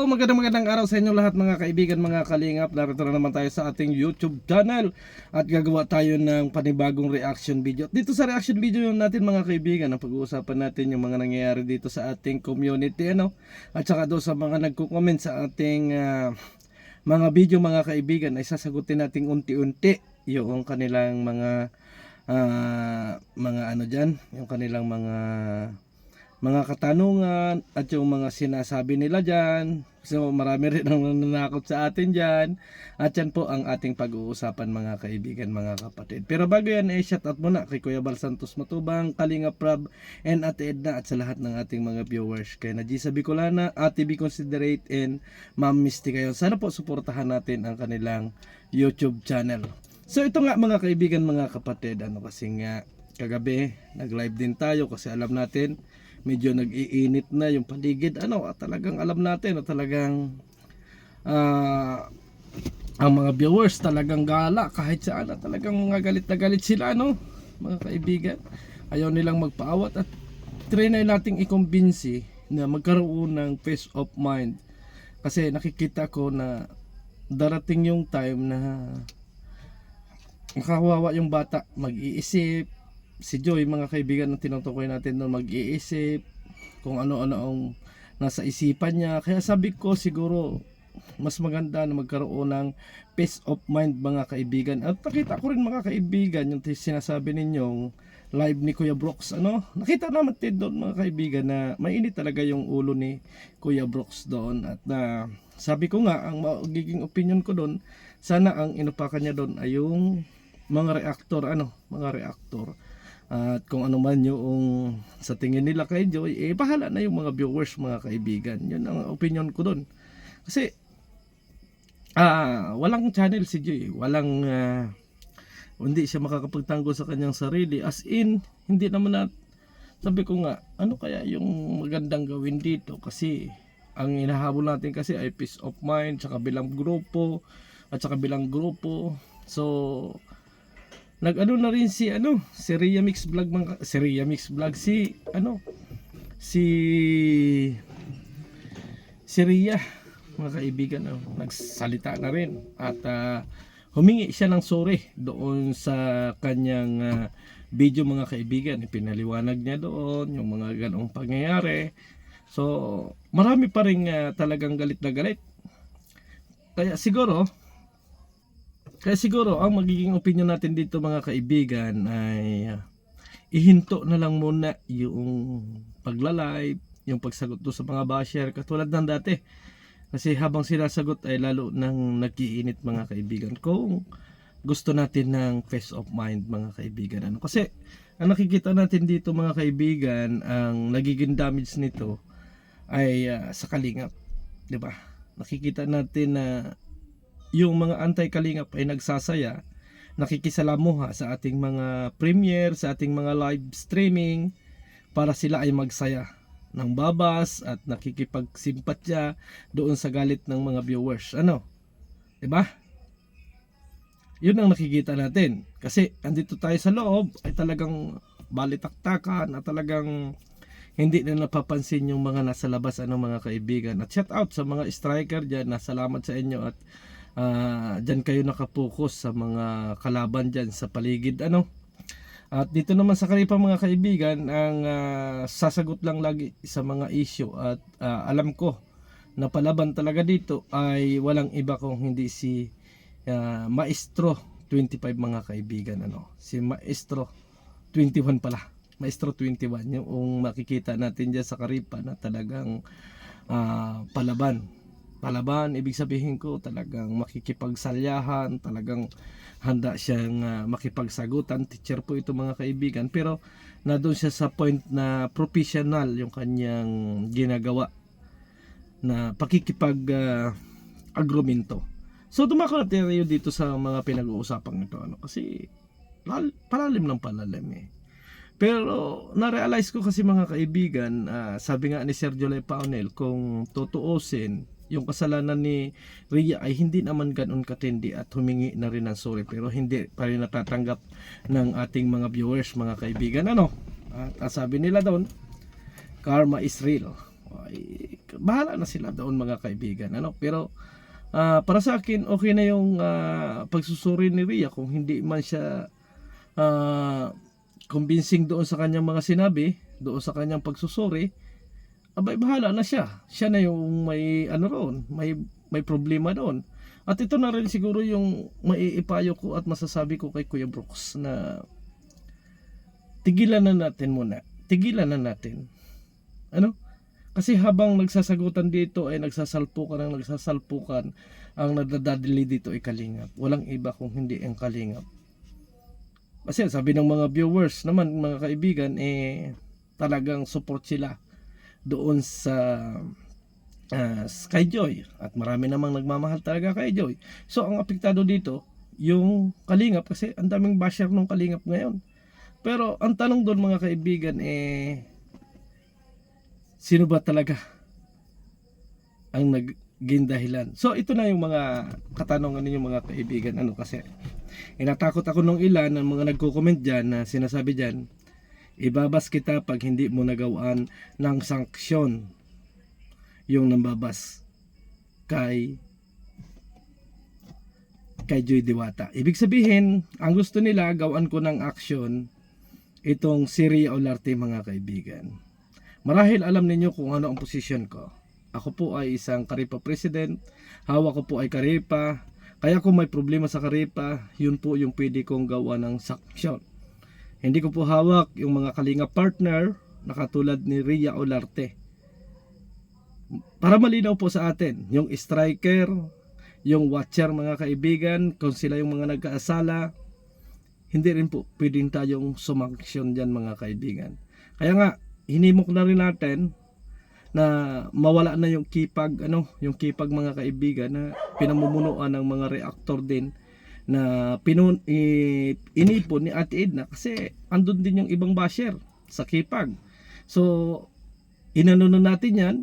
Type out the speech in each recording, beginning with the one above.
magandang araw sa inyo lahat mga kaibigan, mga kalingap. Narito na naman tayo sa ating YouTube channel at gagawa tayo ng panibagong reaction video. Dito sa reaction video natin mga kaibigan, ang pag-uusapan natin yung mga nangyayari dito sa ating community, ano? At saka doon sa mga nagko-comment sa ating mga video mga kaibigan, ay sasagutin natin unti-unti yung kanilang mga ano dyan, yung kanilang mga katanungan at yung mga sinasabi nila dyan. So marami rin ang nananakot sa atin dyan. At yan po ang ating pag-uusapan mga kaibigan, mga kapatid. Pero bago yan, shout out muna kay Kuya Bal Santos Matubang, Kalinga Prab, and Ate Edna at sa lahat ng ating mga viewers. Kay Najisa Bicolana, Ate B Considerate, and Ma'am Misty kayo. Sana po suportahan natin ang kanilang YouTube channel. So ito nga mga kaibigan, mga kapatid, kasi nga kagabi nag-live din tayo kasi alam natin medyo nag-iinit na yung paligid, talagang alam natin na talagang ang mga viewers talagang gala kahit saan, talagang mga galit na galit sila, mga kaibigan. Ayaw nilang magpaawat at try na nating i-convince na magkaroon ng peace of mind kasi nakikita ko na darating yung time na makawawa yung bata, mag-iisip. Si Joy, mga kaibigan, ang tinutukoy natin doon, mag-iisip kung ano-ano ang nasa isipan niya. Kaya sabi ko siguro mas maganda na magkaroon ng peace of mind mga kaibigan. At nakita ko rin mga kaibigan yung sinasabi ninyong live ni Kuya Brooks, nakita naman din doon mga kaibigan na mainit talaga yung ulo ni Kuya Brooks doon. At sabi ko nga, ang magiging opinion ko doon, sana ang inupakan niya doon ay yung mga reactor, mga reactor. At kung ano man yung sa tingin nila kay Joy, bahala na yung mga viewers mga kaibigan. Yun ang opinion ko doon. Kasi walang channel si Joy, hindi siya makakapagtanggol sa kanyang sarili. As in, hindi naman sabi ko nga, ano kaya yung magandang gawin dito? Kasi ang inahabol natin kasi ay peace of mind sa kabilang grupo at sa kabilang grupo. So nag-ano na rin si Rhea Mix Vlog, si Rhea mga kaibigan, nagsalita na rin at humingi siya ng sorry doon sa kanyang video mga kaibigan. Ipinaliwanag niya doon yung mga ganong pangyayari. So marami pa rin talagang galit na galit. Kaya siguro ang magiging opinion natin dito mga kaibigan ay ihinto na lang muna yung pagla-live, yung pagsagot do sa mga basher katulad ng dati. Kasi habang sinasagot ay lalo nang nag-iinit mga kaibigan. Kung gusto natin ng peace of mind mga kaibigan, kasi ang nakikita natin dito mga kaibigan, ang nagiging damage nito ay sa kalingap, 'di ba? Nakikita natin na yung mga anti-kalingap ay nagsasaya, nakikisalamuha sa ating mga premiere, sa ating mga live streaming para sila ay magsaya ng babas at nakikipagsimpatya doon sa galit ng mga viewers. Diba? Yun ang nakikita natin. Kasi andito tayo sa loob ay talagang balitaktakan at talagang hindi na napapansin yung mga nasa labas, mga kaibigan. At shout out sa mga striker dyan, salamat sa inyo at dyan kayo nakapokus sa mga kalaban dyan sa paligid, At dito naman sa Karipa mga kaibigan, ang sasagot lang lagi sa mga issue at alam ko na palaban talaga dito ay walang iba kung hindi si Maestro 25 mga kaibigan, si Maestro 21 pala, Maestro 21 yung makikita natin dyan sa Karipa na talagang palaban, ibig sabihin ko talagang makikipagsalyahan, talagang handa siyang makipagsagutan. Teacher po ito mga kaibigan, pero na doon siya sa point na professional yung kanyang ginagawa na pakikipag agrumento. So dumako na tayo dito sa mga pinag-uusapan nito, kasi palalim ng palalim Pero na-realize ko kasi mga kaibigan, sabi nga ni Sergio Lepaonel, kung tutuusin yung kasalanan ni Rhea ay hindi naman ganoon katindi at humingi na rin ng sorry, pero hindi pa rin natatanggap ng ating mga viewers mga kaibigan, At sabi nila doon, karma is real. ay bahala na sila doon mga kaibigan. Ano? Pero para sa akin, okay na yung pagsusuri ni Rhea kung hindi man siya convincing doon sa kanyang mga sinabi, doon sa kanyang pagsusuri. Abay, bahala na siya. Siya na yung may ano roon, may problema doon. At ito na rin siguro yung maiipayo ko at masasabi ko kay Kuya Brooks na tigilan na natin muna. Tigilan na natin. Ano? Kasi habang nagsasagutan dito ay nagsasalpukan ang nadadali dito ay Kalingap. Walang iba kung hindi ang Kalingap. Kasi sabi ng mga viewers naman, mga kaibigan, talagang support sila doon sa kay Joy, at marami namang nagmamahal talaga kay Joy. So ang apektado dito yung Kalingap, kasi ang daming basher ng Kalingap ngayon. Pero ang tanong doon mga kaibigan, sino ba talaga ang naging dahilan? So ito na yung mga katanungan ninyo mga kaibigan. Ano, kasi inatakot ako nung ilan ng mga nagko-comment dyan na sinasabi dyan, ibabas kita pag hindi mo nagawaan ng sanksyon yung nambabas kay Joy Diwata. Ibig sabihin, ang gusto nila gawan ko ng action itong si Rhea Olarte mga kaibigan. Marahil alam ninyo kung ano ang posisyon ko. Ako po ay isang Karipa president, hawak ko po ay Karipa. Kaya kung may problema sa Karipa, yun po yung pwede kong gawa ng sanksyon. Hindi ko po hawak yung mga Kalinga partner na katulad ni Rhea Olarte. Para malinaw po sa atin, yung striker, yung watcher mga kaibigan, kung sila yung mga nagkaasala, hindi rin po pwedeng tayong sumaksyon dyan mga kaibigan. Kaya nga, hinimok na rin natin na mawala na yung kipag, yung kipag mga kaibigan na pinamumunuan ng mga reactor din na inipon ni Ate Edna, kasi andun din yung ibang basher sa kipag. So inano na natin yan,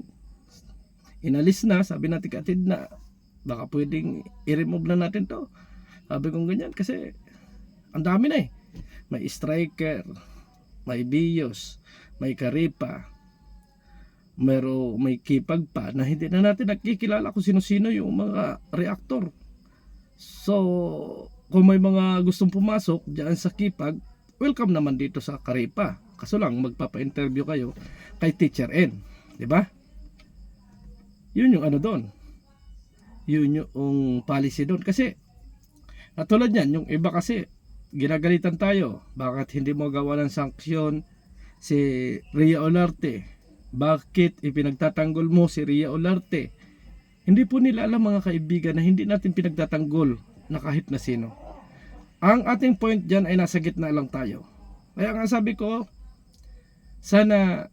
inalis na, sabi natin kay Ate Edna, baka pwedeng i-remove na natin to. Sabi kong ganyan kasi ang dami na may striker, may Bios, may Karipa, may kipag pa na hindi na natin nakikilala kung sino-sino yung mga reactor. So, kung may mga gustong pumasok diyan sa kipag, welcome naman dito sa Karipa. Kaso lang, magpapa-interview kayo kay Teacher N. Diba? Yun yung ano doon. Yun yung policy doon. Kasi, tulad yan, yung iba kasi, ginagalitan tayo. Bakit hindi mo gawa ng sanksyon si Rhea Olarte? Bakit ipinagtatanggol mo si Rhea Olarte? Hindi po nila alam mga kaibigan na hindi natin pinagtatanggol na kahit na sino. Ang ating point dyan ay nasa gitna lang tayo. Kaya nga sabi ko, sana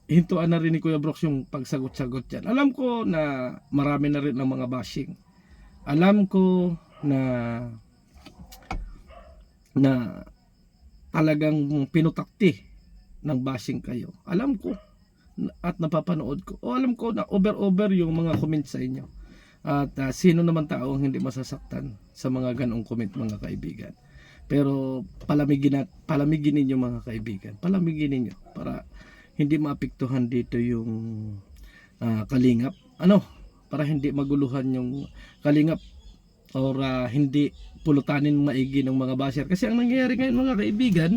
hintuan na rin ni Kuya Brooks yung pagsagot-sagot dyan. Alam ko na marami na rin ng mga bashing. Alam ko na talagang pinutakti ng bashing kayo. Alam ko at napapanood ko. O alam ko na over yung mga comment sa inyo. At sino naman tao ang hindi masasaktan sa mga ganong comment mga kaibigan. Pero palamigin ninyo mga kaibigan. Palamigin ninyo para hindi maapektuhan dito yung Kalingap. Para hindi maguluhan yung Kalingap or hindi pulutanin maigi ng mga basher. Kasi ang nangyayari ngayon mga kaibigan,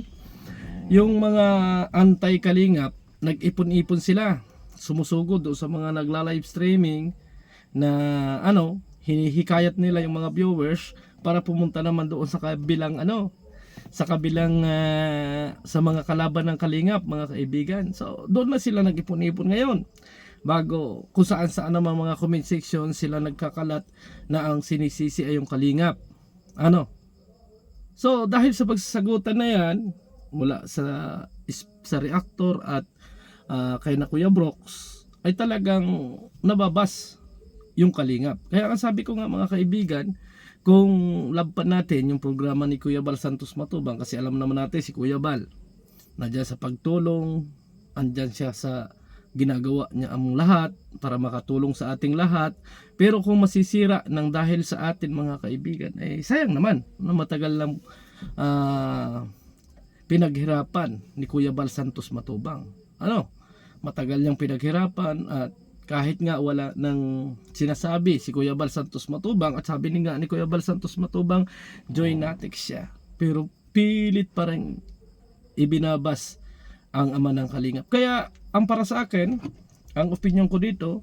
yung mga anti-Kalingap, nag-ipon-ipon sila, sumusugod doon sa mga nagla-live streaming na hinihikayat nila yung mga viewers para pumunta naman doon sa kabilang sa mga kalaban ng Kalingap mga kaibigan. So doon na sila nag-ipon-ipon ngayon. Bago kung saan naman mga comment section sila nagkakalat na ang sinisisi ay yung Kalingap. So dahil sa pagsasagutan na yan mula sa reactor at kay na Kuya Brooks, ay talagang nababas yung Kalingap. Kaya ang sabi ko nga mga kaibigan, kung labpan natin yung programa ni Kuya Bal Santos Matubang, kasi alam naman natin si Kuya Bal nandiyan sa pagtulong, andyan siya sa ginagawa niya ang lahat para makatulong sa ating lahat. Pero kung masisira ng dahil sa atin mga kaibigan, sayang naman na matagal lang pinaghirapan ni Kuya Bal Santos Matubang. matagal niyang pinaghirapan at kahit nga wala nang sinasabi si Kuya Bal Santos Matubang at sabi ni nga ni Kuya Bal Santos Matubang, joynatic siya. Pero pilit pa rin ibinabas ang ama ng Kalingap. Kaya ang para sa akin, ang opinion ko dito,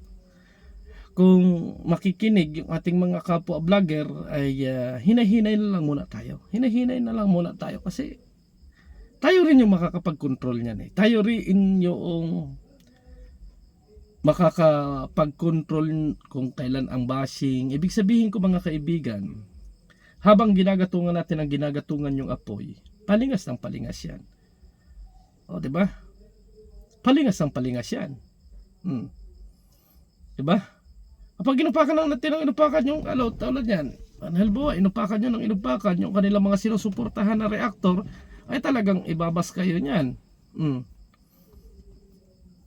kung makikinig yung ating mga kapwa vlogger ay hinay-hinay na lang muna tayo. Hinay-hinay na lang muna tayo kasi tayo rin yung makakapag-control niyan eh. Tayo rin yung makakapag-control kung kailan ang bashing. Ibig sabihin ko mga kaibigan, habang ginagatungan natin ang ginagatungan yung apoy, palingas ng palingas yan. O, diba? Palingas ng palingas yan. Diba? Kapag inupakan lang natin ang inupakan yung tulad yan, halimbawa inupakan nyo ng inupakan yung kanilang mga sinusuportahan na reactor, ay talagang ibabas kayo nyan.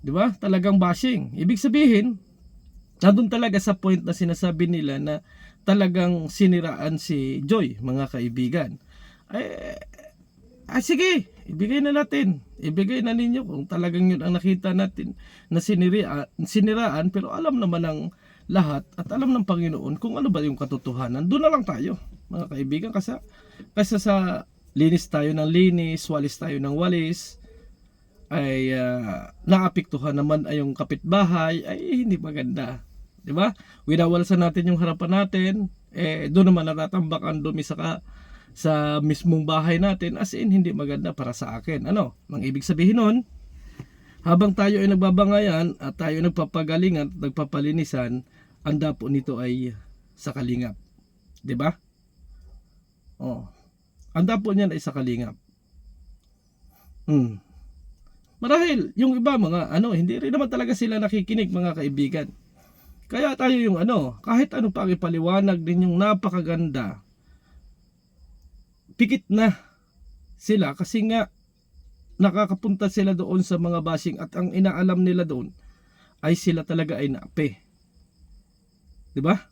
Diba? Talagang bashing. Ibig sabihin, nandun talaga sa point na sinasabi nila na talagang siniraan si Joy, mga kaibigan. Sige, ibigay na natin. Ibigay na ninyo kung talagang yun ang nakita natin na siniraan, pero alam naman ng lahat at alam ng Panginoon kung ano ba yung katotohanan. Doon na lang tayo, mga kaibigan, kasi sa linis tayo ng linis, walis tayo ng walis, ay naapektuhan naman ay yung kapitbahay, ay hindi maganda. Diba? Winawalsan natin yung harapan natin, doon naman natatambakan dumi sa mismong bahay natin, as in hindi maganda para sa akin. Ano? Ang ibig sabihin nun, habang tayo ay nagbabangayan at tayo ay nagpapagalingan at nagpapalinisan, ang dapo nito ay sa Kalingap. Diba? Ang dapo niyan ay sa Kalingap. Marahil, yung iba mga hindi rin naman talaga sila nakikinig, mga kaibigan. Kaya tayo yung kahit ano pa ang ipaliwanag din yung napakaganda, pikit na sila kasi nga nakakapunta sila doon sa mga bashing at ang inaalam nila doon ay sila talaga ay naapi. Diba?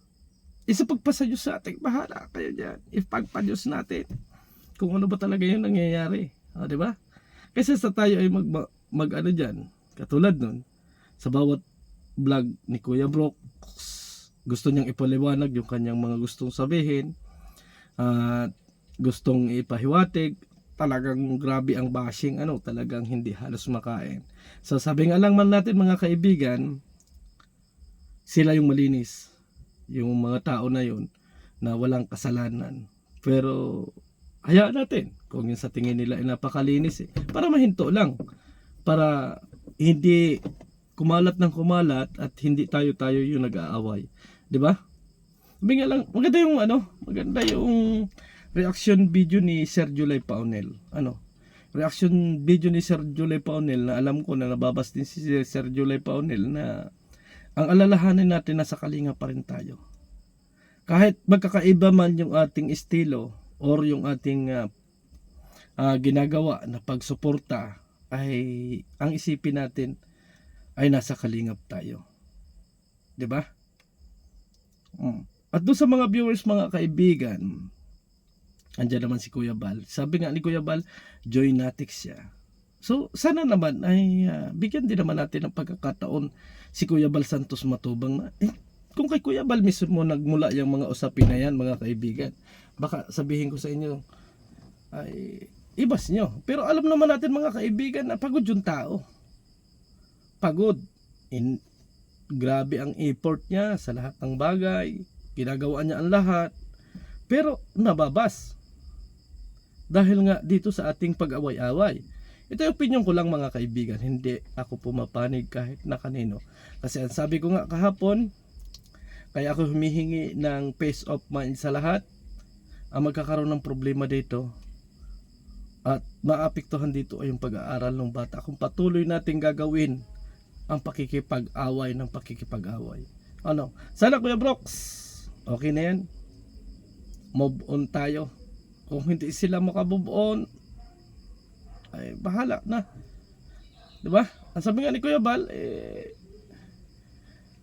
Isa pagpasadyos sa ating, bahala kayo dyan. Ipagpadyos natin kung ano ba talaga yung nangyayari. Diba? Kasi sa tayo ay mag dyan, katulad nun, sa bawat vlog ni Kuya Brock, gusto niyang ipaliwanag yung kanyang mga gustong sabihin at gustong ipahiwatig. Talagang grabe ang bashing, talagang hindi halos makain. So sabi nga lang man natin, mga kaibigan, sila yung malinis, yung mga tao na yun na walang kasalanan, pero hayaan natin kung yung sa tingin nila ay napakalinis para mahinto lang, para hindi kumalat ng kumalat at hindi tayo yung nag-aaway, di ba? Sabi nga lang, maganda yung reaction video ni Sir July Paunel. Reaction video ni Sir July Paunel na alam ko na nababas din si Sir July Paunel na ang alalahanin natin na sa Kalinga pa rin tayo. Kahit magkakaiba man yung ating estilo or yung ating ginagawa na pagsuporta, ay ang isipin natin ay nasa Kalingap tayo. 'Di ba? At doon sa mga viewers, mga kaibigan, andyan naman si Kuya Bal. Sabi nga ni Kuya Bal, joynatic siya. So sana naman ay bigyan din naman natin ng pagkakataon si Kuya Bal Santos Matubang na kung kay Kuya Bal mismo nagmula yung mga usapin na yan, mga kaibigan, baka sabihin ko sa inyo ay ibas nyo. Pero alam naman natin, mga kaibigan, na pagod yung tao. Pagod. Grabe ang effort niya sa lahat ng bagay. Ginagawa niya ang lahat. Pero nababas. Dahil nga dito sa ating pag-away-away. Ito yung opinion ko lang, mga kaibigan. Hindi ako pumapanig kahit na kanino. Kasi ang sabi ko nga kahapon, kaya ako humihingi ng peace of mind sa lahat. Ang magkakaroon ng problema dito at maapektuhan dito ay yung pag-aaral ng bata. Kung patuloy natin gagawin ang pakikipag-away ng pakikipag-away. Sana Kuya Brooks, okay na yan. Move on tayo. Kung hindi sila makamove on, ay bahala na. Diba? Ang sabi nga ni Kuya Bal,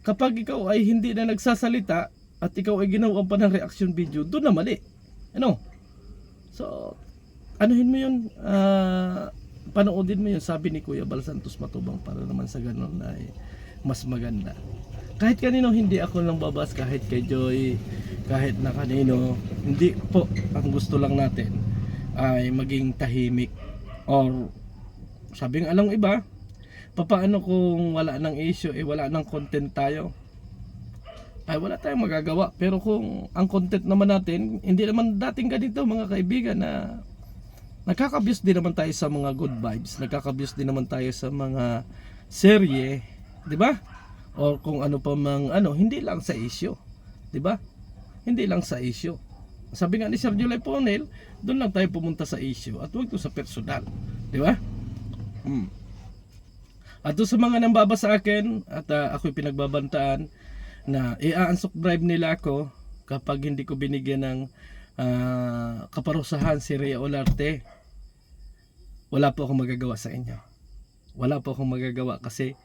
kapag ikaw ay hindi na nagsasalita at ikaw ay ginawa pa ng reaction video, doon na mali. So, anuhin mo yun, panoodin mo yun, sabi ni Kuya Bal Santos Matubang, para naman sa ganun ay mas maganda. Kahit kanino hindi ako lang babas, kahit kay Joy, kahit na kanino, hindi po, ang gusto lang natin ay maging tahimik, or sabi ng alang iba, papaano kung wala ng issue, wala ng content tayo, ay wala tayong magagawa. Pero kung ang content naman natin, hindi naman dating ganito mga kaibigan, na nagkaka-abuse din naman tayo sa mga good vibes, nagkaka-abuse din naman tayo sa mga serye, di ba? O kung ano pa mang ano, hindi lang sa issue, di ba? Hindi lang sa issue. Sabi nga ni Sir July Ponel, doon lang tayo pumunta sa issue at huwag to sa personal, di ba? At doon sa mga nambaba sa akin at ako'y pinagbabantaan na i-unsubscribe nila ako kapag hindi ko binigyan ng kaparusahan si Rhea Olarte, wala po akong magagawa sa inyo. Wala po akong magagawa kasi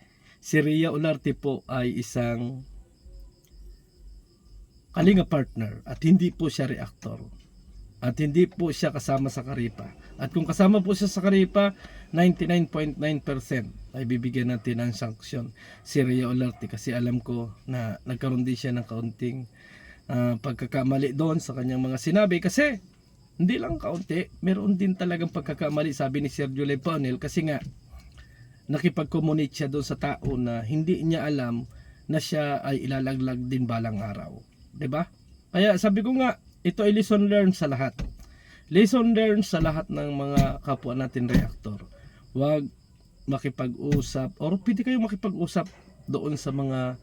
si Rhea Olarte po ay isang kalinga partner at hindi po siya reactor. At hindi po siya kasama sa Karipa. At kung kasama po siya sa Karipa, 99.9% ay bibigyan natin ng sanksyon si Rhea Olarte, kasi alam ko na nagkaroon din siya ng kaunting pagkakamali doon sa kanyang mga sinabi, kasi hindi lang kaunti, meron din talagang pagkakamali, sabi ni Sir July Ponel, kasi nga nakipag-communicate siya doon sa tao na hindi niya alam na siya ay ilalaglag din balang araw, 'di ba? Kaya sabi ko nga, ito ay lesson learned sa lahat. Lesson learned sa lahat ng mga kapwa natin reactor. Huwag makipag-usap, or pwede kayong makipag-usap doon sa mga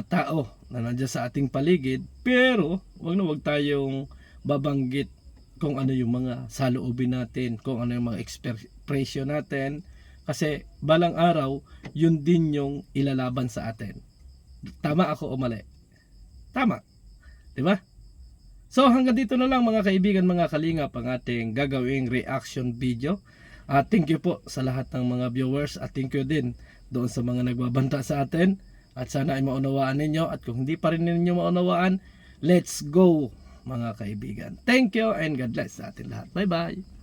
tao na nandiyan sa ating paligid, pero wag tayong babanggit kung ano yung mga saloobin natin, kung ano yung mga expression natin, kasi balang araw yun din yung ilalaban sa atin. Tama ako o mali? Tama, di ba? So hanggang dito na lang mga kaibigan, mga kalingap, ang ating gagawing reaction video. Thank you po sa lahat ng mga viewers, at thank you din doon sa mga nagbabanta sa atin, at sana ay maunawaan ninyo, at kung hindi pa rin ninyo maunawaan, let's go mga kaibigan. Thank you and God bless sa atin lahat. Bye bye.